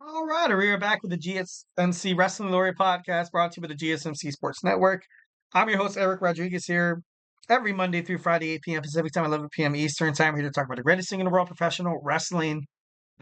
All right, we are back with the GSMC Wrestling Laureate podcast brought to you by the GSMC Sports Network. I'm your host, Eric Rodriguez, here every Monday through Friday, 8 p.m. Pacific Time, 11 p.m. Eastern Time. We're here to talk about the greatest thing in the world, professional wrestling,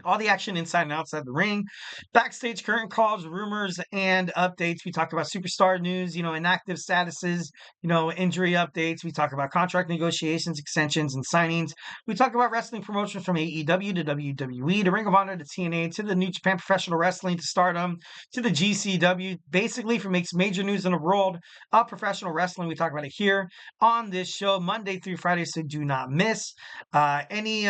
all the action inside and outside the ring, backstage current calls, rumors, and updates. We talk about superstar news, inactive statuses, injury updates. We talk about contract negotiations, extensions, and signings. We talk about wrestling promotions from AEW to WWE to Ring of Honor to TNA to the New Japan Professional Wrestling to Stardom to the GCW. Basically, for makes major news in the world of professional wrestling, we talk about it here on this show Monday through Friday. So do not miss any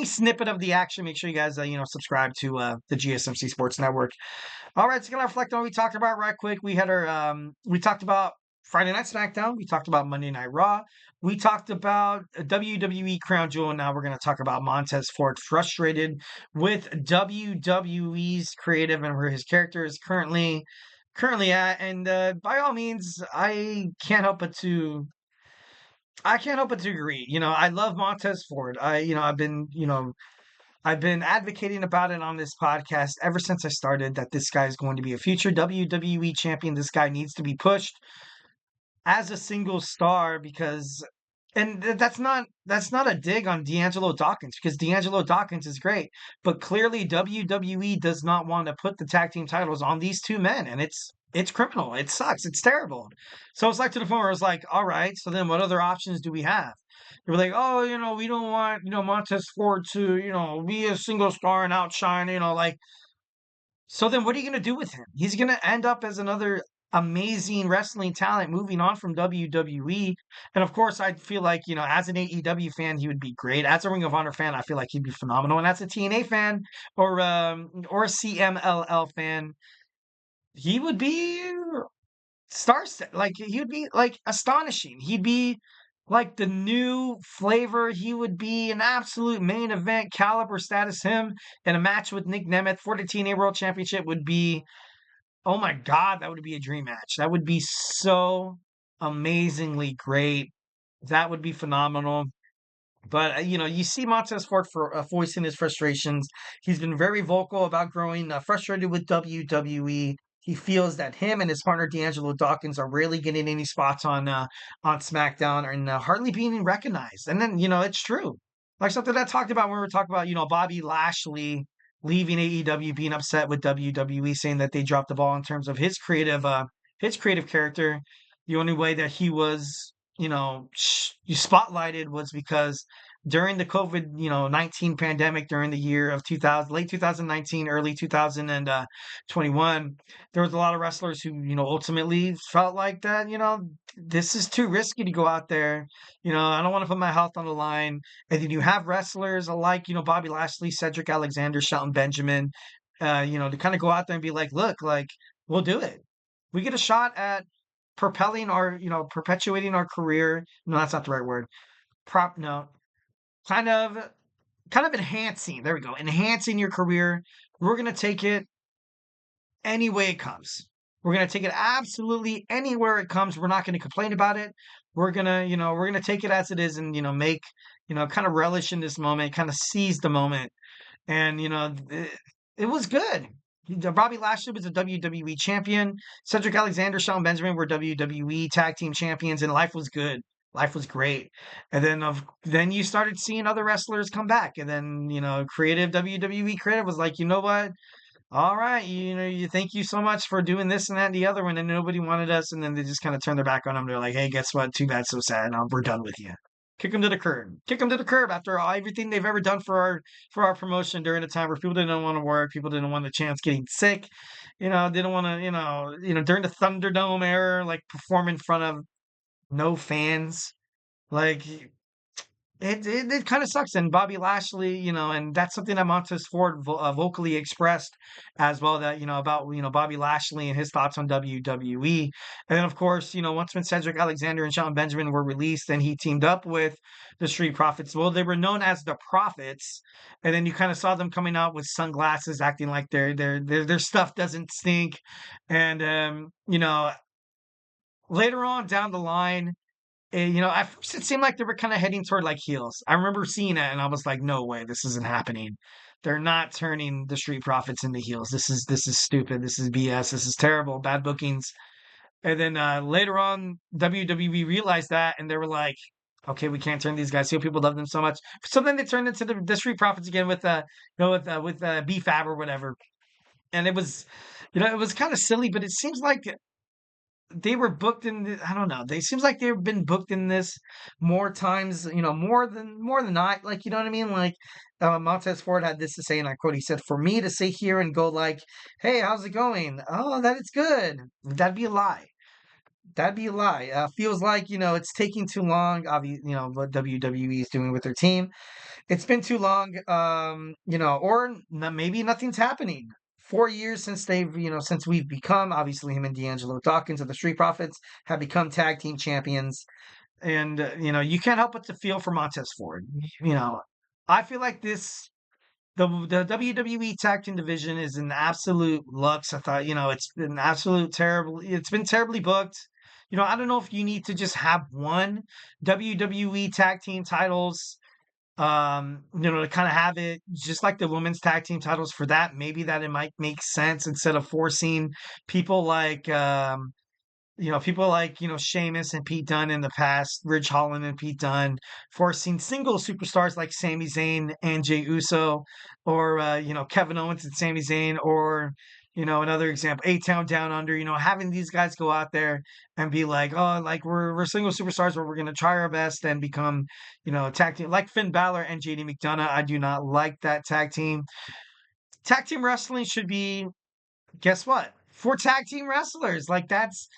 snippet of the action. Make sure you guys subscribe to the GSMC Sports Network. All right, so gonna reflect on what we talked about right quick. We had our we talked about Friday Night SmackDown. We talked about Monday Night Raw. We talked about WWE Crown Jewel. Now we're going to talk about Montez Ford frustrated with WWE's creative and where his character is currently at. And by all means, I can't help but to agree. I love Montez Ford. I've been advocating about it on this podcast ever since I started that this guy is going to be a future WWE champion. This guy needs to be pushed as a single star because and that's not a dig on D'Angelo Dawkins because D'Angelo Dawkins is great, but clearly WWE does not want to put the tag team titles on these two men, and it's criminal. It sucks. It's terrible. So it's like to the point where it's like, all right, so then what other options do we have? They were like, oh, we don't want Montez Ford to be a single star and outshine, like so then what are you going to do with him? He's going to end up as another amazing wrestling talent moving on from WWE. And of course, I feel like, as an AEW fan, he would be great. As a Ring of Honor fan, I feel like he'd be phenomenal. And as a TNA fan or a CMLL fan, he would be like he would be like astonishing. He'd be like the new flavor. He would be an absolute main event caliber status. Him in a match with Nick Nemeth for the TNA World Championship would be, oh my God, that would be a dream match. That would be so amazingly great. That would be phenomenal. But you see Montez Ford for voicing his frustrations. He's been very vocal about growing frustrated with WWE. He feels that him and his partner D'Angelo Dawkins are rarely getting any spots on SmackDown and hardly being recognized. And then it's true. Like something that I talked about when we were talking about Bobby Lashley leaving AEW, being upset with WWE, saying that they dropped the ball in terms of his creative character. The only way that he was you spotlighted was because during the COVID-19 pandemic during the year of 2000, late 2019, early 2021, there was a lot of wrestlers who, ultimately felt like that, this is too risky to go out there. I don't want to put my health on the line. And then you have wrestlers like, Bobby Lashley, Cedric Alexander, Shelton Benjamin, to kind of go out there and be like, look, like, we'll do it. We get a shot at perpetuating our career. No, that's not the right word. No, kind of, kind of enhancing. There we go. Enhancing your career. We're going to take it any way it comes. We're going to take it absolutely anywhere it comes. We're not going to complain about it. We're going to take it as it is and, make, kind of relish in this moment, kind of seize the moment. And, it was good. Bobby Lashley was a WWE champion. Cedric Alexander, Shawn Benjamin were WWE tag team champions, and life was good. Life was great. And then you started seeing other wrestlers come back, and then creative WWE creative was like, you know what? All right, you thank you so much for doing this and that and the other one, and nobody wanted us, and then they just kind of turned their back on them. They're like, hey, guess what? Too bad, so sad. We're done with you. Kick them to the curb. Kick them to the curb after everything they've ever done for our promotion during a time where people didn't want to work, people didn't want the chance getting sick, didn't want to, during the Thunderdome era, like perform in front of no fans, like it kind of sucks. And Bobby Lashley, and that's something that Montez Ford vocally expressed as well. That about Bobby Lashley and his thoughts on WWE. And then of course once when Cedric Alexander and Shelton Benjamin were released, and he teamed up with the Street Profits. Well, they were known as the Profits, and then you kind of saw them coming out with sunglasses, acting like their stuff doesn't stink, and later on down the line. At first it seemed like they were kind of heading toward like heels. I remember seeing it and I was like, no way, this isn't happening. They're not turning the Street Profits into heels. This is stupid. This is BS. This is terrible. Bad bookings. And then later on, WWE realized that, and they were like, "Okay, we can't turn these guys heel. People love them so much." So then they turned into the Street Profits again with BFAB or whatever. And it was, it was kind of silly, but it seems like they were booked in. I don't know. They seems like they've been booked in this more times. More than not. Like, you know what I mean? Like, Montez Ford had this to say, and I quote: "He said, for me to sit here and go like, hey, how's it going? Oh, that it's good. That'd be a lie." That'd be a lie. Feels like, it's taking too long. Obviously, what WWE is doing with their team. It's been too long. Or maybe nothing's happening. 4 years since since we've become, obviously, him and D'Angelo Dawkins of the Street Profits have become tag team champions. And, you can't help but to feel for Montez Ford. You know, I feel like the WWE Tag Team division is an absolute lux. I thought, it's been absolute terrible. It's been terribly booked. I don't know if you need to just have one WWE Tag Team titles, to kind of have it just like the women's tag team titles for that. Maybe that it might make sense instead of forcing people like, Sheamus and Pete Dunne in the past, Ridge Holland and Pete Dunne, forcing single superstars like Sami Zayn and Jey Uso, or, Kevin Owens and Sami Zayn, or, another example, A-Town Down Under, having these guys go out there and be like, oh, like we're single superstars, but we're going to try our best and become, tag team, like Finn Balor and JD McDonough. I do not like that tag team. Tag team wrestling should be, guess what? For tag team wrestlers. Like that's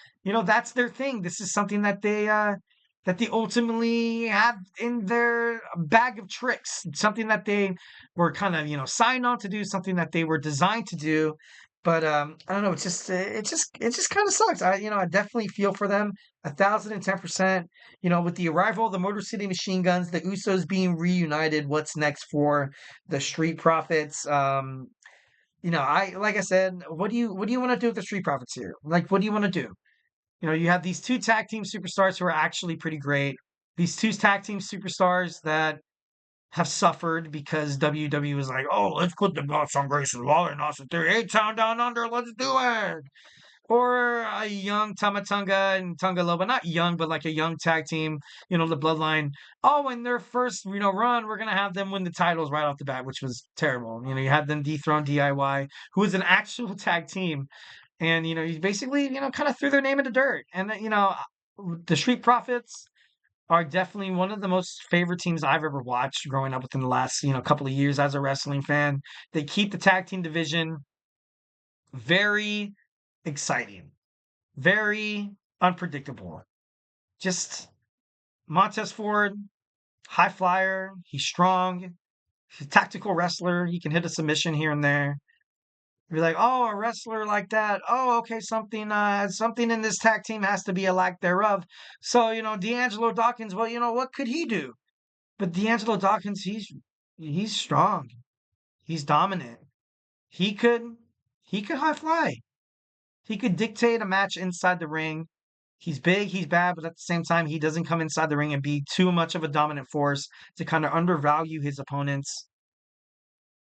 their thing. This is something that they ultimately have in their bag of tricks. Something that they were kind of, signed on to do, something that they were designed to do. But I don't know, it just kind of sucks. I definitely feel for them 1,010%. With the arrival of the Motor City Machine Guns, the Usos being reunited, what's next for the Street Profits? I like I said, what do you want to do with the Street Profits here? Like, what do you want to do? You have these two tag team superstars who are actually pretty great. These two tag team superstars that have suffered because WWE was like, oh, let's put the belts on Grayson Waller and Austin Theory. A-Town Down Under, let's do it. Or a young Tamatonga and Tonga Loba, not young, but like a young tag team, the Bloodline. Oh, in their first, run, we're gonna have them win the titles right off the bat, which was terrible. You had them dethrone DIY, who was an actual tag team, and you basically, kind of threw their name in the dirt. And the Street Profits are definitely one of the most favorite teams I've ever watched growing up within the last, couple of years as a wrestling fan. They keep the tag team division very exciting, very unpredictable. Just Montez Ford, high flyer. He's strong. He's a tactical wrestler. He can hit a submission here and there. Be like, oh, a wrestler like that. Oh, okay, something in this tag team has to be a lack thereof. So, D'Angelo Dawkins, well, what could he do? But D'Angelo Dawkins, he's strong. He's dominant. He could he could high fly. He could dictate a match inside the ring. He's big, he's bad, but at the same time, he doesn't come inside the ring and be too much of a dominant force to kind of undervalue his opponents.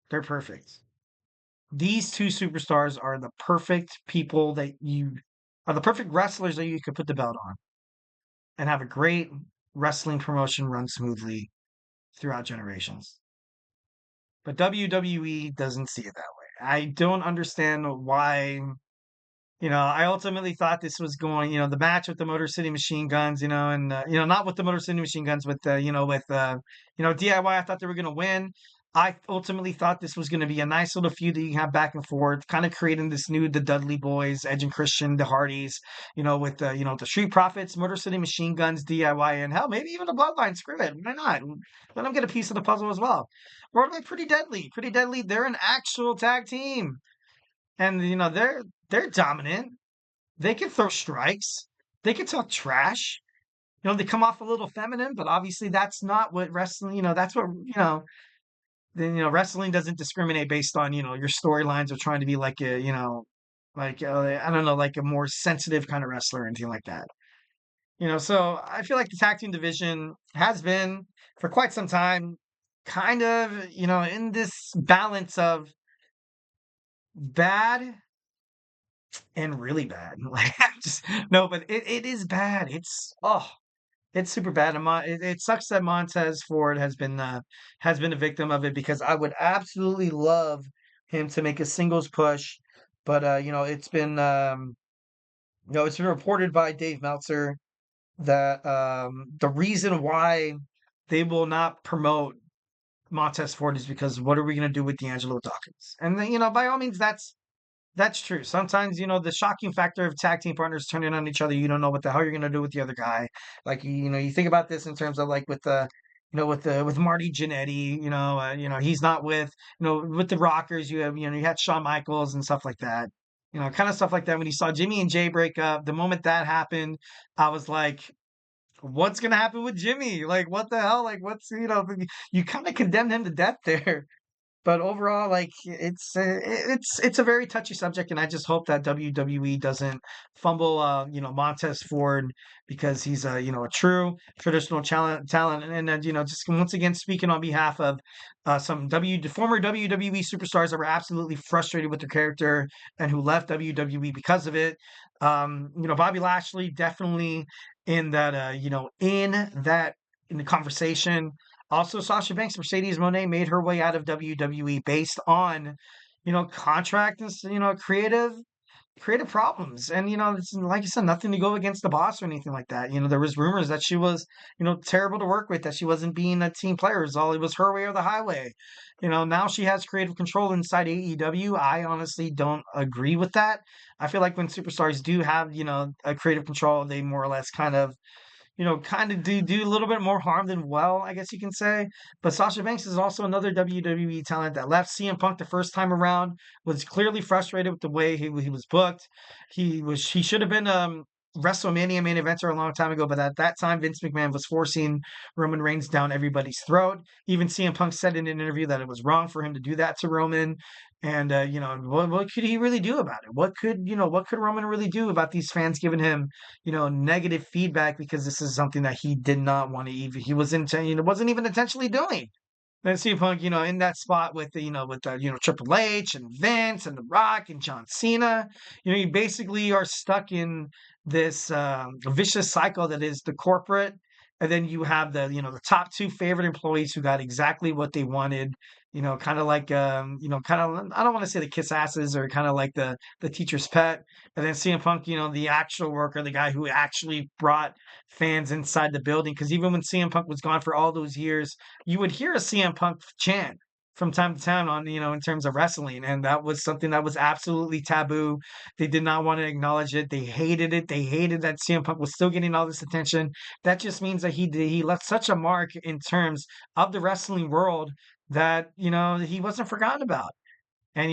They're perfect. These two superstars are the perfect people the perfect wrestlers that you could put the belt on and have a great wrestling promotion run smoothly throughout generations. But WWE doesn't see it that way. I don't understand why. I ultimately thought this was going, the match with the Motor City Machine Guns, and not with the Motor City Machine Guns, with DIY. I thought they were going to win. I ultimately thought this was going to be a nice little feud that you can have back and forth, kind of creating the Dudley Boys, Edge and Christian, the Hardys, with the Street Profits, Motor City Machine Guns, DIY, and hell, maybe even the Bloodline. Screw it, why not? Let them get a piece of the puzzle as well. Or like Pretty Deadly. Pretty Deadly. They're an actual tag team. And they're dominant. They can throw strikes. They can talk trash. They come off a little feminine, but obviously that's not what wrestling. That's what Then wrestling doesn't discriminate based on your storylines or trying to be like a like I don't know, like a more sensitive kind of wrestler or anything like that. So I feel like the tag team division has been for quite some time kind of, in this balance of bad and really bad. Like, just no, but it is bad. It's super bad. And it sucks that Montez Ford has been a victim of it because I would absolutely love him to make a singles push, but it's been reported by Dave Meltzer that the reason why they will not promote Montez Ford is because what are we going to do with Angelo Dawkins? And then, by all means, that's true. Sometimes, the shocking factor of tag team partners turning on each other, you don't know what the hell you're gonna do with the other guy. Like you think about this in terms of like with the with Marty Jannetty, he's not with the Rockers, you had Shawn Michaels and stuff like that. Kind of stuff like that. When you saw Jimmy and Jay break up, the moment that happened, I was like, what's gonna happen with Jimmy? Like, what the hell? Like, you kind of condemned him to death there. But overall, like it's a very touchy subject, and I just hope that WWE doesn't fumble, Montez Ford because he's a true traditional talent, and then just once again speaking on behalf of some former WWE superstars that were absolutely frustrated with their character and who left WWE because of it. Bobby Lashley definitely in that, in the conversation. Also, Sasha Banks, Mercedes Moné made her way out of WWE based on, contract and creative problems. And it's, like you said, nothing to go against the boss or anything like that. There was rumors that she was, terrible to work with, that she wasn't being a team player. It was her way or the highway. Now she has creative control inside AEW. I honestly don't agree with that. I feel like when superstars do have, a creative control, they more or less kind of do a little bit more harm than well, I guess you can say. But Sasha Banks is also another WWE talent that left CM Punk the first time around, was clearly frustrated with the way he was booked. He should have been WrestleMania main eventer a long time ago, but at that time Vince McMahon was forcing Roman Reigns down everybody's throat. Even CM Punk said in an interview that it was wrong for him to do that to Roman. And what could he really do about it? What could Roman really do about these fans giving him negative feedback because this is something that he did not want to even, he wasn't even intentionally doing. Then CM Punk, in that spot with Triple H and Vince and The Rock and John Cena, you basically are stuck in this vicious cycle that is the corporate, and then you have the top two favorite employees who got exactly what they wanted. Kind of like kind of, I don't want to say the kiss asses, or kind of like the teacher's pet, and then CM Punk, the actual worker, the guy who actually brought fans inside the building. Because even when CM Punk was gone for all those years, you would hear a CM Punk chant from time to time on, in terms of wrestling. And that was something that was absolutely taboo. They did not want to acknowledge it. They hated it. They hated that CM Punk was still getting all this attention. That just means that he left such a mark in terms of the wrestling world that, he wasn't forgotten about. And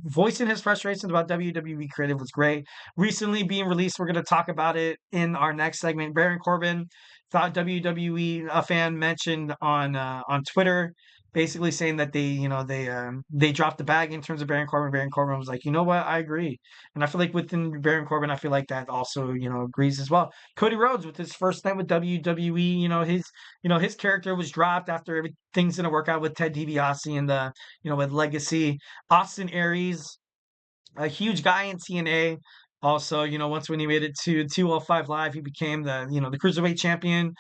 voicing his frustrations about WWE creative was great. Recently being released, we're going to talk about it in our next segment. Baron Corbin thought WWE, a fan mentioned on Twitter, basically saying that they dropped the bag in terms of Baron Corbin. Baron Corbin was like, you know what, I agree. And I feel like within Baron Corbin, I feel like that also agrees as well. Cody Rhodes with his first night with WWE, his character was dropped after everything's going to work out with Ted DiBiase and with Legacy. Austin Aries, a huge guy in TNA. Also, once when he made it to 205 Live, he became the Cruiserweight champion.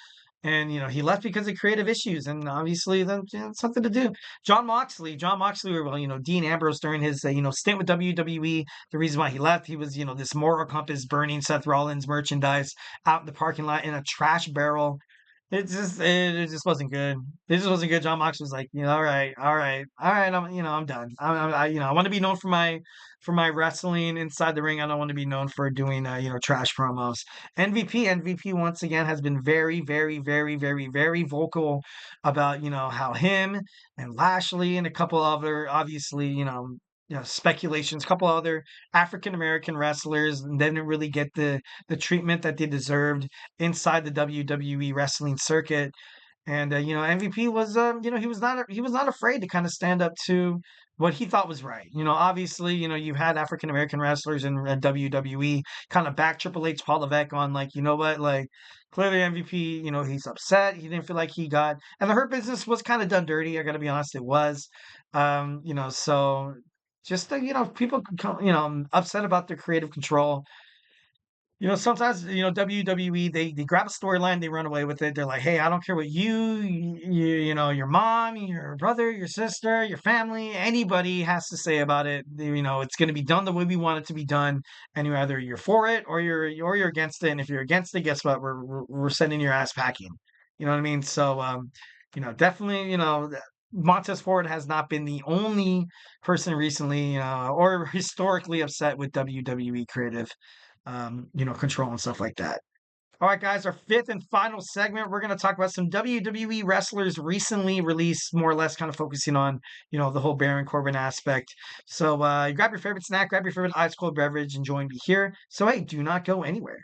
And, he left because of creative issues. And obviously, that's something to do. John Moxley, well, Dean Ambrose during his, stint with WWE, the reason why he left, he was, this moral compass burning Seth Rollins merchandise out in the parking lot in a trash barrel. It just wasn't good. It just wasn't good. John Mox was like, all right, all right, all right. I'm done. I want to be known for my wrestling inside the ring. I don't want to be known for doing, trash promos. MVP once again has been very, very, very, very, very vocal about, how him and Lashley and a couple other, obviously, speculations, a couple other African American wrestlers didn't really get the treatment that they deserved inside the WWE wrestling circuit. And MVP was, he was not afraid to kind of stand up to what he thought was right. Obviously, you've had African American wrestlers in WWE kind of back Triple H, Paul Levesque on like, you know what, like clearly MVP, he's upset. He didn't feel like he got, and the Hurt Business was kind of done dirty. I got to be honest, it was. So just people come, upset about their creative control. Sometimes, WWE, they grab a storyline, they run away with it. They're like, hey, I don't care what your mom, your brother, your sister, your family, anybody has to say about it. It's going to be done the way we want it to be done. And either you're for it or you're against it. And if you're against it, guess what? We're sending your ass packing. You know what I mean? So, definitely, Montez Ford has not been the only person recently, or historically upset with WWE creative control and stuff like that. All right, guys, our fifth and final segment, we're going to talk about some WWE wrestlers recently released, more or less kind of focusing on, the whole Baron Corbin aspect. So grab your favorite snack, grab your favorite ice cold beverage, and join me here. So, hey, do not go anywhere.